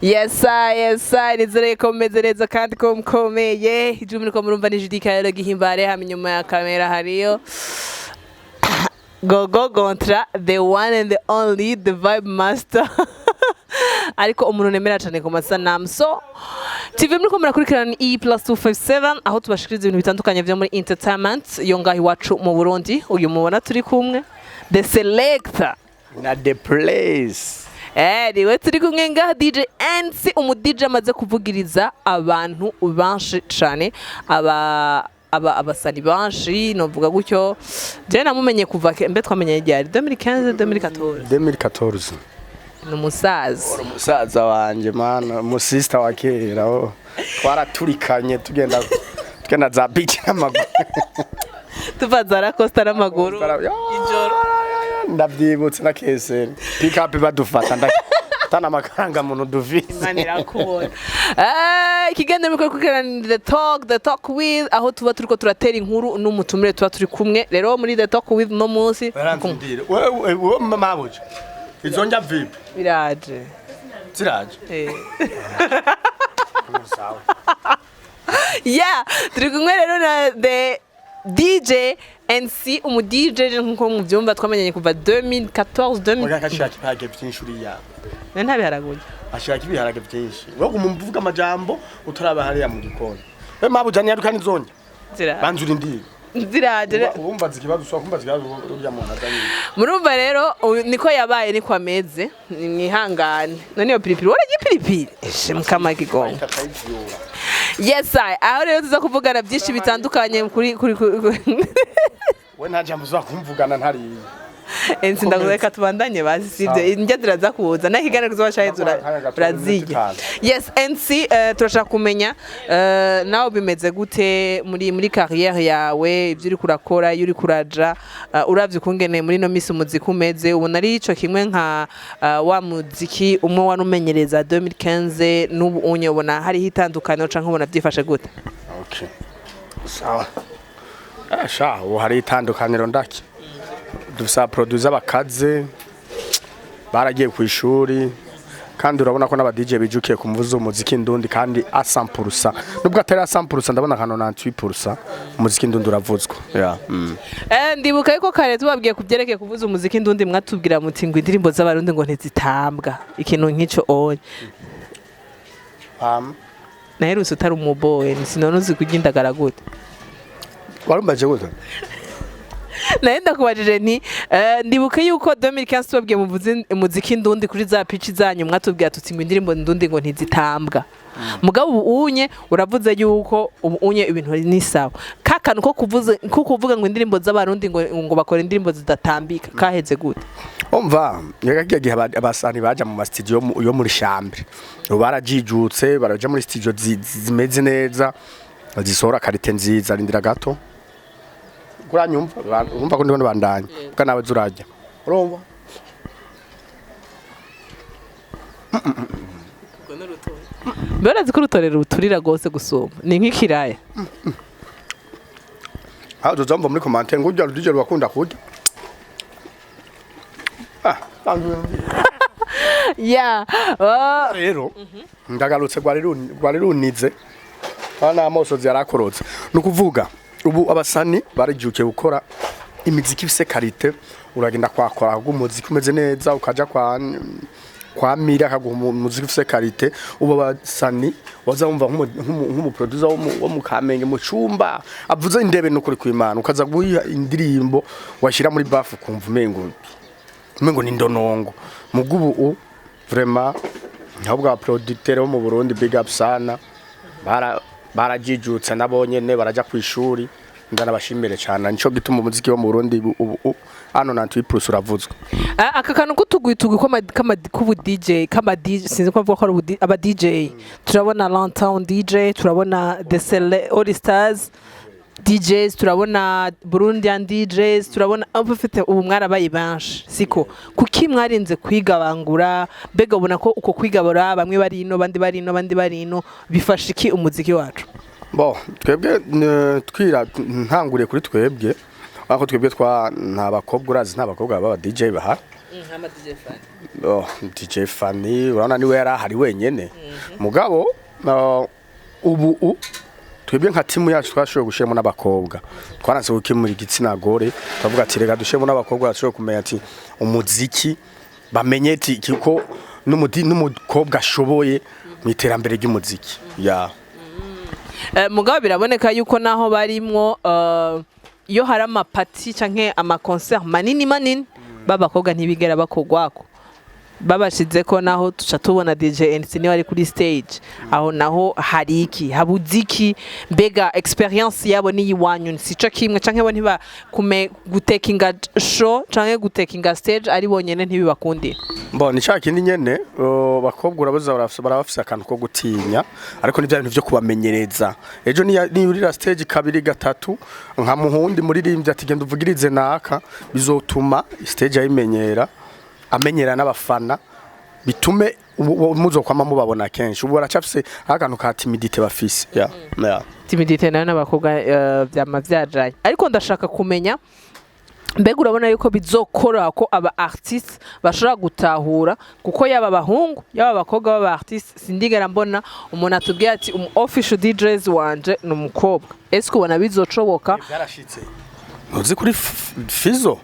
Yes, nizere ko meze neza kandi ko mkomeye. Ijuru muriko murumva ni judycaellegi himbare hamwe nyuma ya kamera hariyo. Go contra the one and the only the vibe master. Ariko umuntu nemera cyane ku masanamu. So TV muriko murakurikirana E+257 aho tubashikiriza ibintu bitandukanye byo muri entertainment yo ngaho iwacu mu Burundi. Uyu mubona turi kumwe the selector na the place. Niwe turi kumwe ngaha DJ NC DJ amaze kuvugiriza abantu banshi cyane abasani banshi novuga gutyo je namumenye kuva mbe twamenye ryari 2015 umusaza wanje mana mu sister wa kera twaraturikanye tugenda za beach n'amaguru tuva za lacosta n'amaguru ijoro ndabyibutse na kese pick up badufata tana makaranga muntu duvise manira kubona kigende mukora kukerana the talk with aho tuba turiko turatera inkuru n'umutumire tuba turi kumwe rero muri the talk with no munsi wewe mama boje izonja vipi biraje yeah turi kumwe rero na the DJ NC DJ nkuko muvyumva twamenyanye kuva 2014 ashaka ibiharage byinshuri ya nta biharaguye ashaka ibiharage byinshi wowe umuvuga amajambo utaraba hariya mu gikoni mabujani yarukana izonja banzura ndi ziraje ubumva zikibazo so kumva zikibazo urya muntu azanye murumva rero niko yabaye niko ameze mwihangane none yo pilipili wora gipilipili shimkama kigongo yes aho rero tuza kuvugana byinshi bitandukanye kuri we nta jambo zo kumvugana ntari ensi ndagureka tubandanye bazi sivyo njye diraza kuza nakigana kuzobashahezura Brazil yes NC turashaka kumenya nawe bimeze gute muri carrière yawe ibyo uri kurakora yuri kuraja uravye kungene muri no misi umuziki umeze ubona ari ico kimwe nka wa muziki umwe wanumenyereza 2015 n'ubu unye ubona hari hitandukanye canke ubona byifashe gute okay sawa hari itandukaniro ndaki dusa producer bakaze baragiye ku ishuri kandi urabona ko n'aba DJ bijukiye kumvuza umuziki ndundi kandi 100% nubwo atari 100% ndabona kano 98% umuziki ndundi uravuzwa ndibuka yuko kare tubabwiye kubyerekeye kuvuza umuziki ndundi mwatubwira muti ngo indirimbo z'abarundi ngo ntizitambwa ikintu nk'ico onye naherutse utari umuboye sinone uzi kugindagara gute warumbaje gute naenda kubajije nti ndibuke yuko 2015 tubabwiye muvuze umuziki ndundi kuri za pitch zanyu mwatubwiye tutsi ngo indirimbo ndundi ngo ntizitambwa mugabo ubu unye uravuze yuko ubu unye ibintu ni sawa kakano ko kuvuga ngo indirimbo z'abarundi ngo bakora indirimbo zidatambika kaheze gute umva yagagiye gihe abasani baja mu studio yo muri chambre barajijutse baraja muri studio zimeze neza zisohora karite nziza rindira gato kuranyumva urumva ko ndibona bandanye bwa nawe zurajya urumva mbona zikurutorera uturira gose gusoma ni nk'ikiraya aho tuzomva muri commentaire ngo ujya rudije rwakunda kurya yeah rero ndagarutse gwari runize bana amosozi yarakorotse nukuvuga ubu abasani barijukiye gukora imiziki ifise karite uragenda kwakora umuziki umeze neza ukaja kwa mira akaguha umuziki ufise karite ubu abasani waza wumva nk'umuproducer wo mu Kamenge mu cumba avuze indebe n'ukuri kw'Imana ukaza guha indirimbo washira muri bafu kumva umengo ni ndonongo mugubu vraiment ntabwo producteur wo mu Burundi big up sana barajijutse nabonyene baraja ku ishuri ndanabashimire cyane nico gituma umuziki wo mu Burundi ano 98% uravuzwa aka kantu kutugwitugu kubu DJ kama DJ sinzi ko bavuga ko aba DJ turabona Lantern DJ turabona the All Stars DJs turabona Burundian DJs turabona abafite ubu mwarabaye banshi siko kuki mwarinze kwigabangura bega ubona ko uko kwigabura bamwe bari ino bandi bari ino bifasha iki umuziki wacu bo twebwe ntanguriye kuri twebwe ako twebwe nta bakobwa urazi nta bakobwa baba DJ baha nk'ama DJ fan DJ Fanny urabona niwe yari ahari wenyene mugabo ubu twebwe nka timu yacu twashoboye gushiramo n'abakobwa twaranse gukemura igitsina gore twavuga ati rega dushiremo n'abakobwa bashoboye kumenya ati umuziki bamenye ati kiko n'umukobwa ashoboye mu iterambere ry'umuziki mugabo biraboneka yuko naho barimwo iyo hari amapati canke amaconcert manini babakobwa ntibigera bakogwako babashize ko naho tuca tubona DJ NC niwe ari kuri stage aho naho hari iki habuziki mbega experience yabo ni yiwanyu sico kimwe canke bo ntiba gutekinga show canke gutekinga stage ari bonyene ntibibakundira ni cya kindi nyene bakobwa urabaza barafise akantu ko gutinya ariko ni bya bintu byo kubamenyereza ejo ni urira stage kabiri gatatu nka muhundi muririmbye ati genda uvugirize naka bizotuma stage ayimenyera amenyera n'abafana bitume muzokwama mubabona kenshi ubu baracafise akantu ka timidite bafise timidite nayo n'abakobwa byama vyajanye ariko ndashaka kumenya mbega urabona yuko bizokora ko aba artiste bashobora gutahura kuko yaba abahungu yaba abakobwa baba artiste sindigera mbona umuntu atubwiye ati official DJs wanje n'umukobwa ese ubona bizocoboka byarashitse uzi kuri Fizo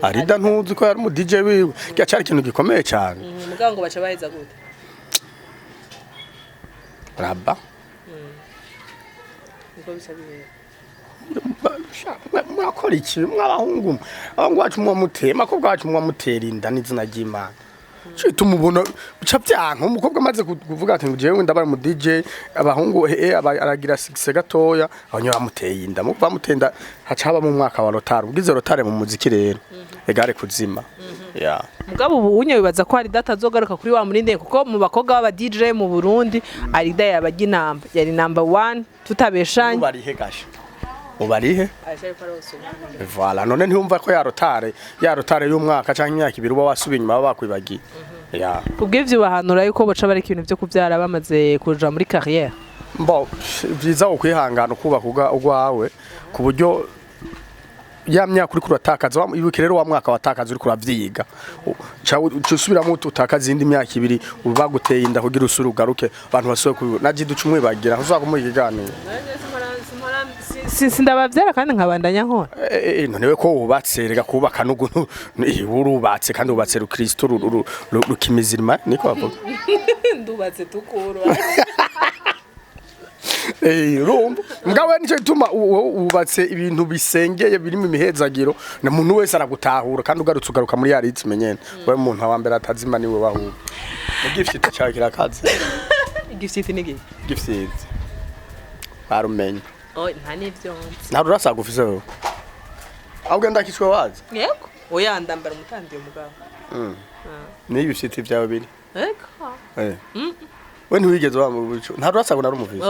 arida ntuzi ko yari mu DJ wiwe cyari ikintu gikomeye cyane mugango baca baheza gute raba niko bisabire mwakora iki mwabahungu abahungu bacu mwamutema ko bwacu mwamutera inda n'izina ry'Imana cyo tumubona bica byanka umukobwa amaze kuvuga ati jewe ndabara mu DJ abahungu aragira 6 gatoya abanyo bamuteye inda mu bamutenda haca haba mu mwaka wa rotare ubwize rotare mu muziki rero egare kuzima mugabo ubu unye bibaza ko hari data zogaruka kuri wa murinde kuko mu bakobwa baba DJ mu Burundi arida yabagi namba yari number 1 tutabeshanye barihe gasha ubarihe voilà none ntiyumva ko yarotare y'umwaka canke imyaka 2 uba wasubiye nyuma bakwibagiye ubwivyo bahanura yuko boca bari ikintu byo kuvyara bamaze kuja muri carrière byiza ukwihangana kubaka ugwawe ku buryo ya myaka uri kuratakaza ibuke rero wa mwaka watakaza uri kuravyiga usubiramo utakaza indi myaka 2 ubaguteye inda kugira usurugaruke abantu basoye naji ducumwe bagira uzakumuha ikiganiro sindabavyara kandi nkabandanya nkora nonewe ko wubatse rega kubaka n'uguntu urubatse kandi ubatse rukristo rukimizirima niko bavuga ndubatse tukuru rumba mgawe nico gituma ubatse ibintu bisengeye birimo imihezagiro na muntu wese aragutahura kandi ugaruka muri yaritse menyene we muntu awambere atazima niwe wahuba igifite cyakira kazi igifite nigi gifite barumenye nta nivyo nta rurasa gufise wewe ahubwo ndakishwe wazi yego oya ndambara umutandiye mugabo ni ibifite byawe biri yego we ntiwigeze wa mu bicu nta rurasa bona rumuvise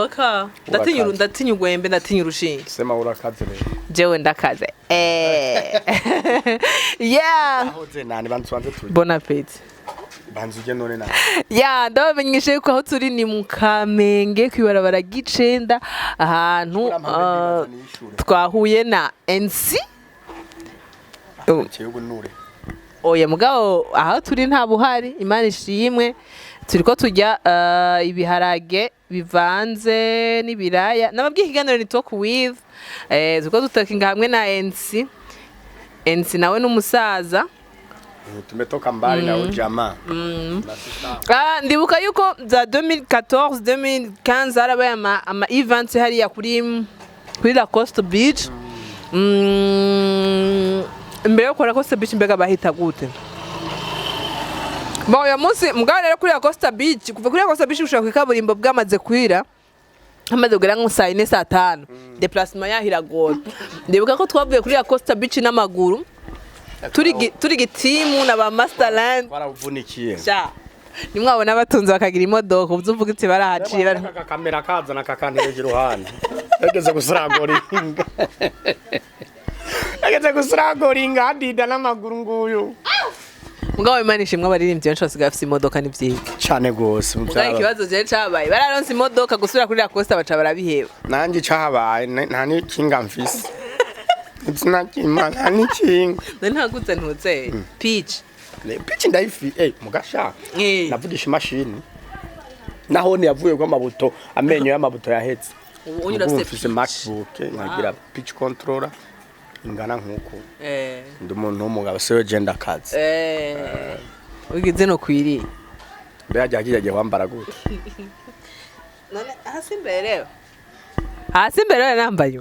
ndatinya ugwembe ndatinya urushinge sema urakaze rero jewe ndakaze ahoze nani banzwanze turi bon appétit banzuje none na ndabamenyeshe ko aho turi ni mu Kamenge kwibarabara gicenda ahantu twahuye na NC oya mugabo aho turi nta buhari Imana ishimwe turiko tujya ibiharage bivanze n'ibiraya nababwiye ikiganiro ni talk with turiko dutakinga hamwe na NC nawe n'umusaza tumetoka mbali na ujama ndibuka yuko za 2014 2015 arabaye ama events hariya kuri lacosta beach mbere yo kora lacosta beach mbega bahita gute uyu munsi mugabo rero kuri lacosta beach kuva kuri lacosta beach ushaka kwikaburimbo bwamaze kwira hamaze kugera nko saa 4 saa 5 déplacement yahiragora ndibuka ko twavuye kuri lacosta beach n'amaguru turi gitimu na ba masterland baravunikiye nimwabona batunze bakagira imodoka uvuga iti barahacira kamera kaza nakakantereje iruhande yageze gusuragoringa hadida n'amaguru nguyu mugabo Imana ishimwe abaririmbyi benshi basigaye bafite imodoka n'ivyiga cyane gose mugabo ikibazo je cabaye bararonse imodoka gusura kuri lacosta baca barabiheba nanje cabaye nta ni kinga mfise It's not Imana ni kinga ntaguze ntutse peach pitch ndayifi mugasha Eh. navugisha imashini naho ni yavuye kwa mabuto amenyo y'amabuto yahetse ubu unyura afite mfise MacBook nkagira pitch controller ingana nkuko ndi umuntu w'umugabo sewe gender cards ugize no kwiriye mbere yagiye wambara gute none hasi imbere nambaye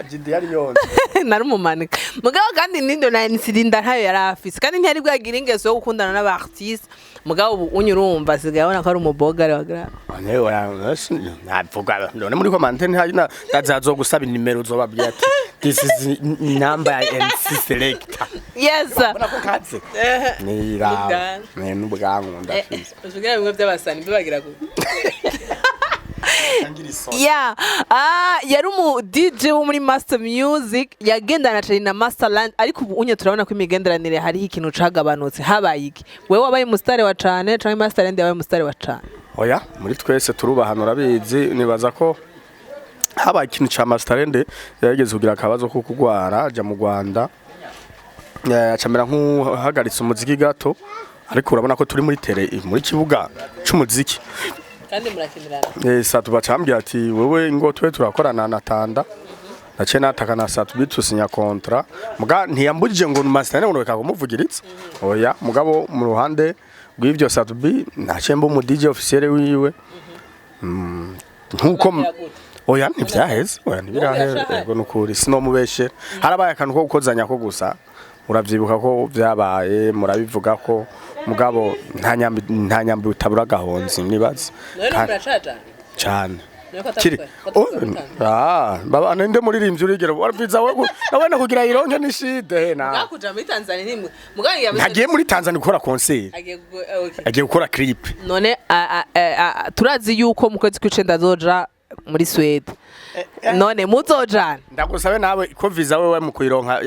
Jidi yari yonze nari umumanika mugabo kandi nindo na insilinda ntayo yari afise kandi ntiyari bwagira ingeso yo gukundana n'abartiste mugabo ubu unyurumva sigaye abona ko ari umubogare wa grave anewe navuga none muri commentaire nta ndazazo gusaba nimero zobabwiye ati this is number and selector yes mbona ko katse nira n'ubwangu ndafise ushobora bimwe by'abasani bibagira ko yari umu DJ wo muri Master Music yagendana cyane na Masterland ariko ubu unye turabona ko imigenderanire hari ikintu cagabanutse habaye iki wewe wabaye umusitari wa cane cyangwa Masterland yabaye umusitari wa cane oya muri twese turubahanura bizi nibaza ko habaye ikintu ca Masterland yageze kugira akabazo ko kugwara aja mu Rwanda acamera nk'uhagaritse umuziki gato ariko urabona ko turi muri kibuga c'umuziki kandi murakinirana Satu bacambye ati wewe ngo twe turakorana na Tanda nace nataka na Satu bitusinya kontra muga ntiyambujije ngo Masterland ngo kumuvugiritse oya mugabo mu ruhande rw'ivyo Satu bi nace mbo mu DJ officiel wiwe nkuko oya ntivyaheze oya ntibiraheze ego nukuri sino mubeshe harabaye akantu ko gukozanya ko gusa uravyibuka ko vyabaye murabivuga ko mugabo nta nyambi utabura gahonzi nibaza cyane kiri baba nende muririmbyi urigero warbiza we nabona kugira ironke nishide na ngakuja muri Tanzania nimwe mugangi yabize nagiye muri Tanzania gukora concert agiye gukora clip none turazi yuko mu kwezi kw'icenda azoja muri Sweden none muzojana ndagusabe nawe ko visa wewe mu kuyironka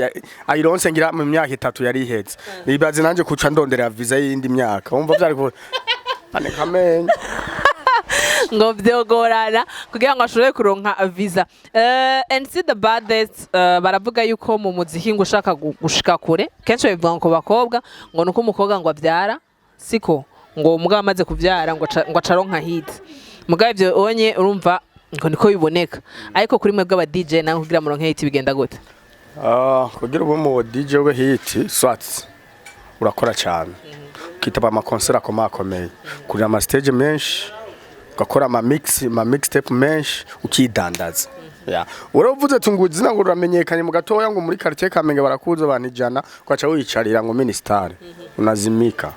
ayironse ngira mu myaka 3 yari ihetse nibaze nanje kuca ndondera visa y'indi myaka umva byari ko ane kamenya ngo vyogorana kugira ngo ashobore kuronka visa and see the baddest baravuga yuko mu muziki ngo ushaka gushika kure kenshi bivuga ngo bakobwa ngo nuko umukobwa ngo avyara siko ngo umugabo amaze kuvyara ngo acaronka hit mugabo ivyo onye urumva ngo niko biboneka ariko kuri mwe bw'aba DJ naho kugira muronke hit bigenda gute kugira ubu mu DJ we hit swats urakora cyane kitaba ama concert akomeye kuri ama stage menshi ugakora ama mixtape menshi ukidandaza uravuze tunguzi nango uramenyekanye mu gatoya ngo muri quartier Kamenge barakuza banijana kwaca wiyicarira ngo minister unazimika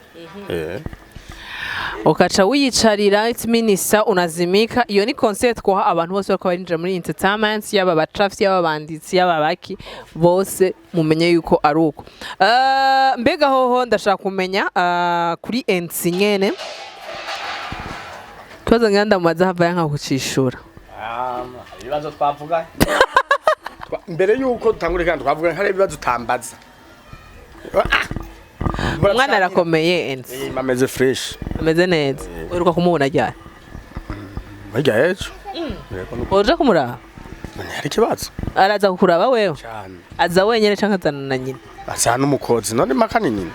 ukaca wiyicarira it's minister unazimika iyo ni concert kwa abantu bose bako barinjira muri entertainment yaba batrafsi yaba banditsi yaba baki bose mumenye yuko ari uko mbega hoho ndashaka kumenya kuri NC nyene twaza nganda mumaza hava yanka kucishura ibibazo twavuga mbere yuko tutangure kandi twavuga hari ibibazo utambaza umwana arakomeye NC ameze fresh ameze neza uruka kumubona ryari bajya hejo oje kumuraba hari kibazo araza kukuraba wewe cyane aza wenyene canke azana na nyina azana n'umukozi none makanini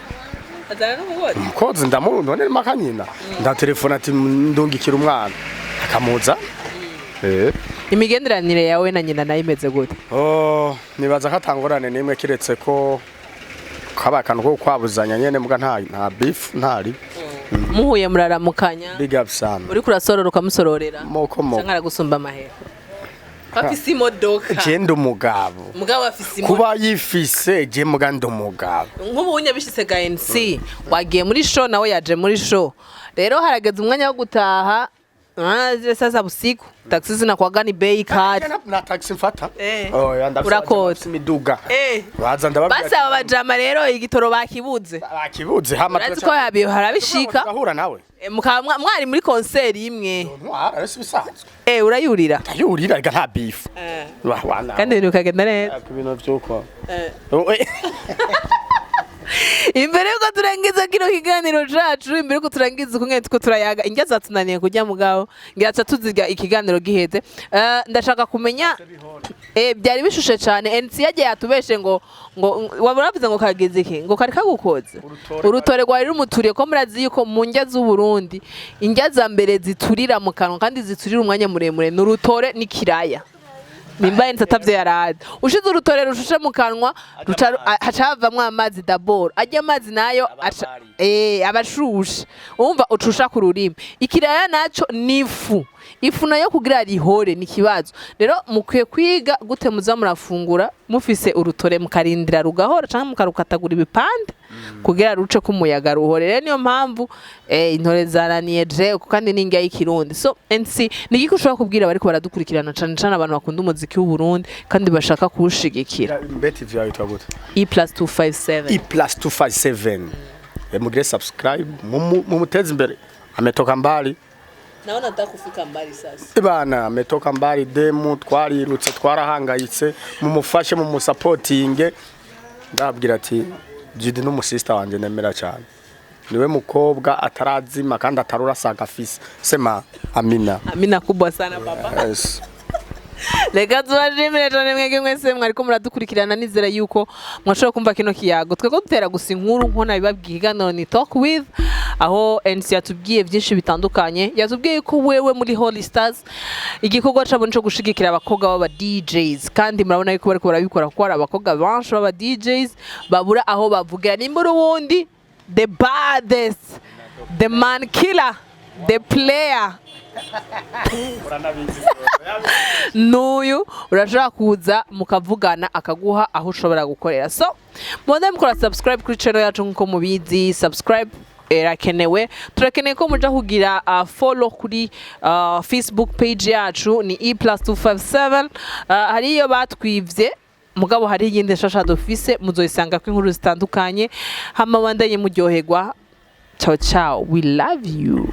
azana n'umukozi umukozi ndamu none makanina nda telefone ati ndungikira umwana akamuza imigenderanire yawe na nyina nayo imeze gute nibaza katangorane nimwe kiretse ko kaba kantu ko kwabuzanya nyene muga nta beef ntari muhuye muraramukanya big up sana uri kurasorora ukamusororera moko cyangwa gusumba amahera afise imodoka genda umugabo afise kuba yifise je muganda umugabo nk'ubu unye bishitse ga NC wagiye muri show nawe yaje muri show rero harageze umwanya wo gutaha sasa busiku taxi zinakuwaga ni bei kali na taxi mfata urakota imiduga baza ndababwira basa abajama rero igitoro bakibuze hama ko yabiyo harabishika gahura nawe mwari muri concert imwe arasi bisanzwe urayurira ayurira ga nta beef kandi ibintu bikagenda neza ibintu byuko imbere yuko turangiza kino kiganiro cacu imbere yuko turangiza ukunge tuko turayaga indya zatunaniye kujya mugabo ngira tuzirya ikiganiro giheze ndashaka kumenya byari bishushe cyane NC yagiye yatubeshe ngo waburavuze ngo kageze iki ngo kari kagukoze urutore rwari rumuturiye ko murazi yuko mu ndya z'u Burundi indya za mbere ziturira mu kanwa kandi ziturira umwanya muremure n'urutore n'ikiraya nimba ntatavye yarade ushize urutore rushushe mu kanwa hacavamwe amazi dabord ajya amazi nayo abashushe umva ucusha ku rurimi ikiraya naco nifu ifu nayo kugira rihore ni kibazo rero mukwiye kwiga gute muza murafungura mufise urutore mukarindira rugahora canke mukarukatagura ibipande kugira ruce kumuyaga ruhore rero niyo mpamvu intore zaraniye je kandi ninga y'ikirundi so NC nigiko ushobora kubwira bari ko baradukurikirana cane cane abantu bakunda umuziki w'u Burundi kandi bashaka kuwushigikira mbeti vya yitwa gute E+257 E+257 mugire subscribe mumuteze imbere ametoka mbali naona ndakufika mbali sasa bana ametoka mbali demo twarirutse twarahangayitse mumufashe mumusupportinge ndabwira ati Judy n'umusista wanje nemera cyane niwe mukobwa atarazima kandi atarurasaga fisi sema amina kubwa sana baba yes. Reka tubashimire cyane mwege mwese mwariko muradukurikirana nizera yuko mwashobora kumva kino kiyago tweko dutera gusa inkuru nkona bibabwiye gano ni talk with aho NC yatubwiye byinshi bitandukanye yatubwiye ko wewe muri Holy Stars igikorwa cabo cyo gushigikira abakobwa baba DJs kandi murabona yuko bariko barabikora ko ari abakobwa banshi baba DJs babura aho bavugira nimbura wundi the baddest the man killer the player nuyu urashaka kuza mukavugana akaguha aho ushobora gukorera so mwende mukora subscribe kuri channel yacu nko mubizi subscribe erakenewe turakeneye ko muja kugira follow kuri Facebook page yacu ni E+257 hariyo batwivye mugabo hari yindi shasha dofise muzoyisanga ko inkuru zitandukanye hama bandanye muryoherwa ciao we love you